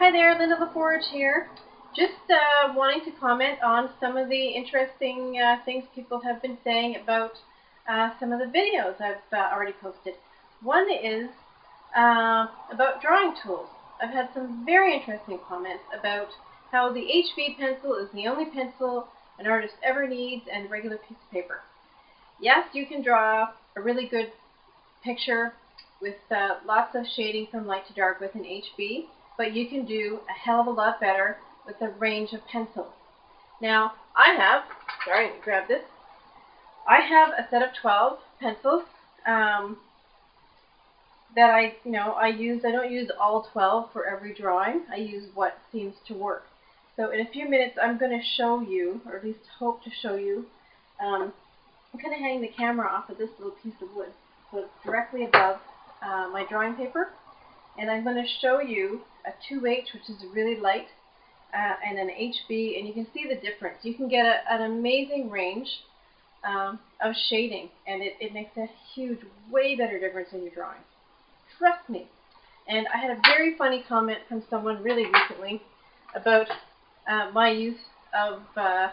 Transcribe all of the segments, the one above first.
Hi there, Linda LaForge here. Just wanting to comment on some of the interesting things people have been saying about some of the videos I've already posted. One is about drawing tools. I've had some very interesting comments about how the HB pencil is the only pencil an artist ever needs and a regular piece of paper. Yes, you can draw a really good picture with lots of shading from light to dark with an HB, but you can do a hell of a lot better with a range of pencils. Now, let me grab this. I have a set of 12 pencils that I use. I don't use all 12 for every drawing. I use what seems to work. So in a few minutes, I'm going to show you, or at least hope to show you, I'm kind of hanging the camera off of this little piece of wood. So it's directly above my drawing paper. And I'm going to show you a 2H, which is really light, and an HB, and you can see the difference. You can get an amazing range of shading, and it makes a huge, way better difference in your drawings. Trust me. And I had a very funny comment from someone really recently about my use of the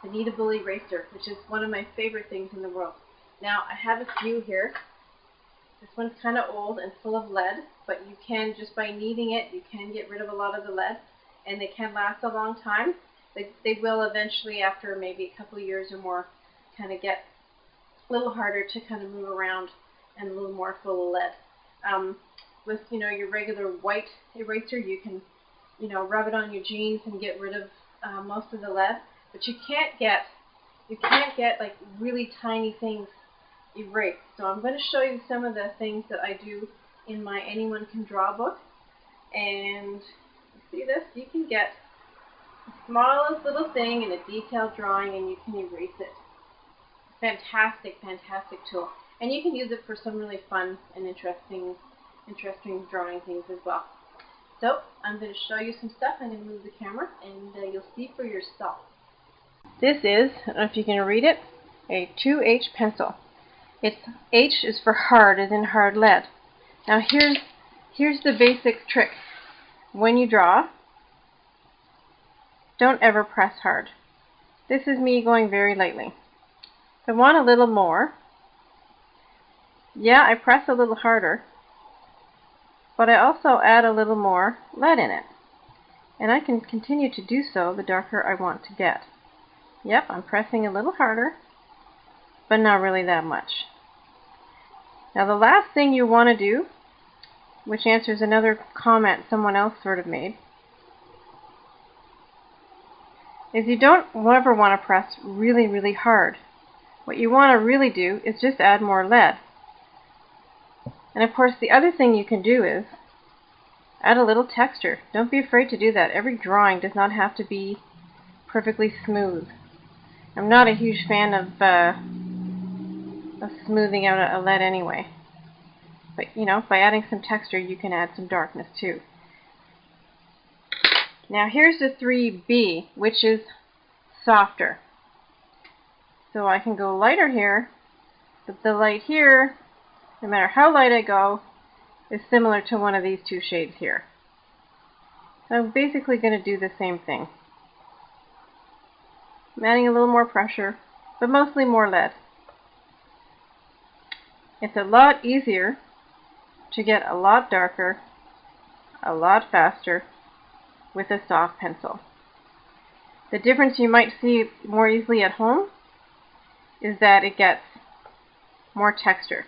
kneadable eraser, which is one of my favorite things in the world. Now, I have a few here. This one's kind of old and full of lead, but you can, just by kneading it, you can get rid of a lot of the lead, and they can last a long time. They will eventually, after maybe a couple of years or more, kind of get a little harder to kind of move around and a little more full of lead. With your regular white eraser, you can rub it on your jeans and get rid of most of the lead, but you can't get like really tiny things erased. So I'm going to show you some of the things that I do in my Anyone Can Draw book. And see this? You can get the smallest little thing in a detailed drawing and you can erase it. Fantastic, fantastic tool. And you can use it for some really fun and interesting drawing things as well. So I'm going to show you some stuff. I'm going to move the camera and you'll see for yourself. This is, I don't know if you can read it, a 2H pencil. Its H is for hard, as in hard lead. Now here's the basic trick. When you draw, don't ever press hard. This is me going very lightly. If I want a little more, I press a little harder, but I also add a little more lead in it. And I can continue to do so the darker I want to get. Yep, I'm pressing a little harder, but not really that much. Now the last thing you want to do, which answers another comment someone else sort of made, is you don't ever want to press really, really hard. What you want to really do is just add more lead. And of course the other thing you can do is add a little texture. Don't be afraid to do that. Every drawing does not have to be perfectly smooth. I'm not a huge fan of smoothing out a lead anyway. But by adding some texture you can add some darkness too. Now here's the 3B, which is softer. So I can go lighter here, but the light here, no matter how light I go, is similar to one of these two shades here. So I'm basically going to do the same thing. I'm adding a little more pressure, but mostly more lead. It's a lot easier to get a lot darker, a lot faster with a soft pencil. The difference you might see more easily at home is that it gets more texture.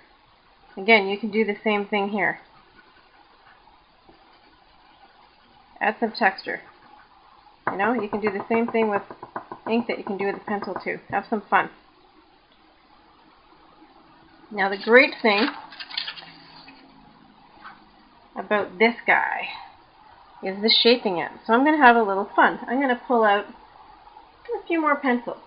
Again, you can do the same thing here. Add some texture. You can do the same thing with ink that you can do with a pencil too. Have some fun. Now the great thing about this guy is the shaping it. So I'm going to have a little fun. I'm going to pull out a few more pencils.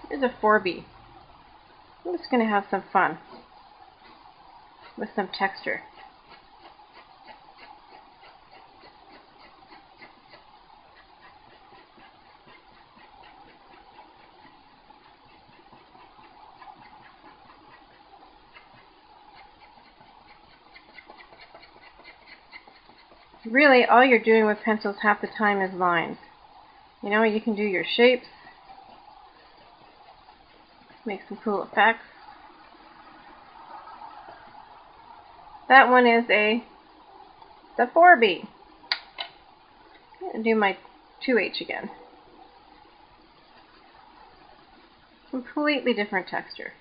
Here's a 4B. I'm just going to have some fun with some texture. really all you're doing with pencils half the time is lines. You know, you can do your shapes, make some cool effects. That one is the 4B. I'm going to do my 2H again. Completely different texture.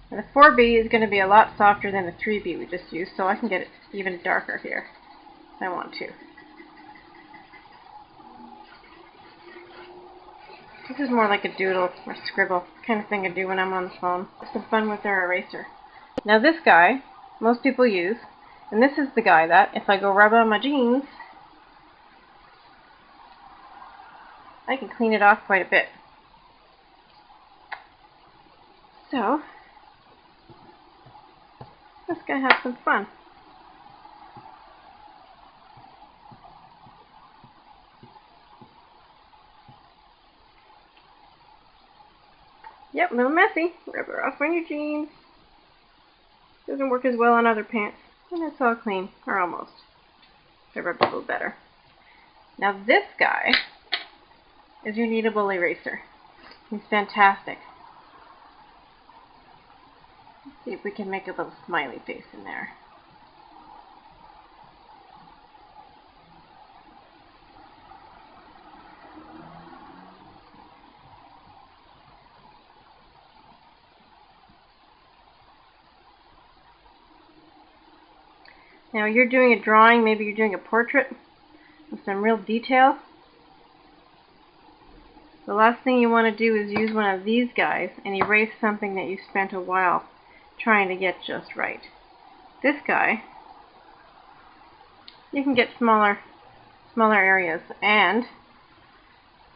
And the 4B is going to be a lot softer than the 3B we just used, so I can get it even darker here if I want to. This is more like a doodle or scribble kind of thing I do when I'm on the phone. Some fun with their eraser. Now this guy, most people use, and this is the guy that, if I go rub on my jeans, I can clean it off quite a bit. So, let's go have some fun. Yep, a little messy. Rub it off on your jeans. Doesn't work as well on other pants. And it's all clean, or almost. I rubbed it a little better. Now this guy is your kneadable eraser. He's fantastic. Let's see if we can make a little smiley face in there. Now you're doing a drawing, maybe you're doing a portrait with some real detail. The last thing you want to do is use one of these guys and erase something that you spent a while trying to get just right. This guy, you can get smaller areas, and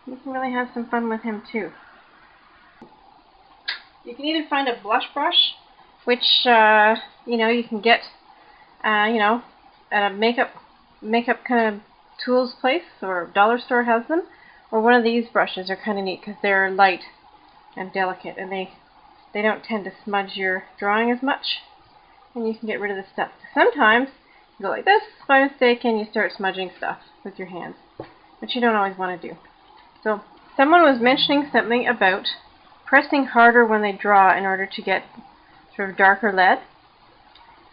you can really have some fun with him too. You can either find a blush brush, which you know, you can get you know, at a makeup kind of tools place, or dollar store has them, or one of these brushes are kind of neat because they're light and delicate, and they don't tend to smudge your drawing as much, and you can get rid of the stuff. Sometimes you go like this by mistake and you start smudging stuff with your hands, which you don't always want to do. So someone was mentioning something about pressing harder when they draw in order to get sort of darker lead.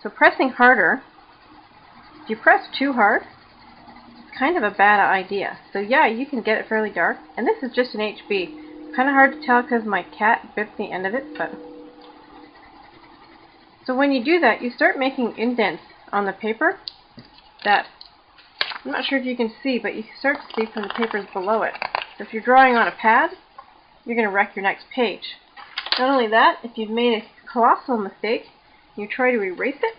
So pressing harder, if you press too hard, it's kind of a bad idea. So yeah, you can get it fairly dark, and this is just an HB. Kind of hard to tell because my cat bit the end of it, but so when you do that, you start making indents on the paper that I'm not sure if you can see, but you start to see from the papers below it. So if you're drawing on a pad, you're going to wreck your next page. Not only that, if you've made a colossal mistake, you try to erase it,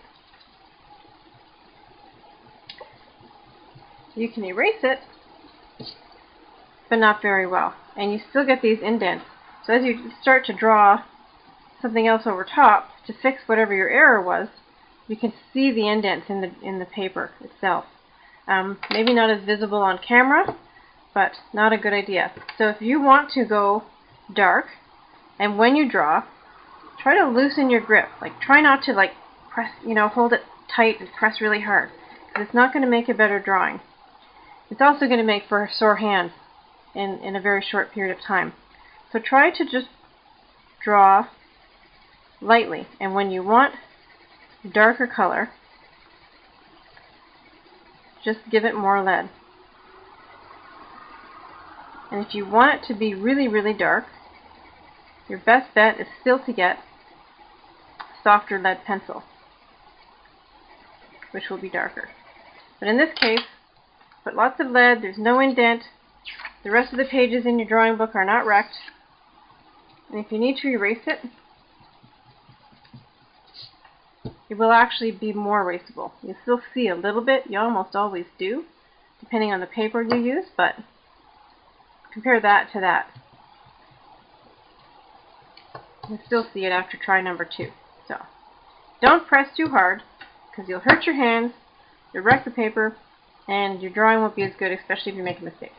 you can erase it, but not very well, and you still get these indents. So as you start to draw something else over top to fix whatever your error was, you can see the indents in the paper itself. Maybe not as visible on camera, but not a good idea. So if you want to go dark, and when you draw, try to loosen your grip. Like, try not to like press, you know, hold it tight and press really hard, because it's not going to make a better drawing. It's also going to make for sore hands in a very short period of time. So try to just draw lightly, and when you want darker color, just give it more lead. And if you want it to be really, really dark, your best bet is still to get softer lead pencil, which will be darker. But in this case, put lots of lead, there's no indent, the rest of the pages in your drawing book are not wrecked, and if you need to erase it, it will actually be more erasable. You'll still see a little bit, you almost always do, depending on the paper you use, but compare that to that. You still see it after try number 2. So don't press too hard. because you'll hurt your hands, you'll wreck the paper, and your drawing won't be as good, especially if you make a mistake.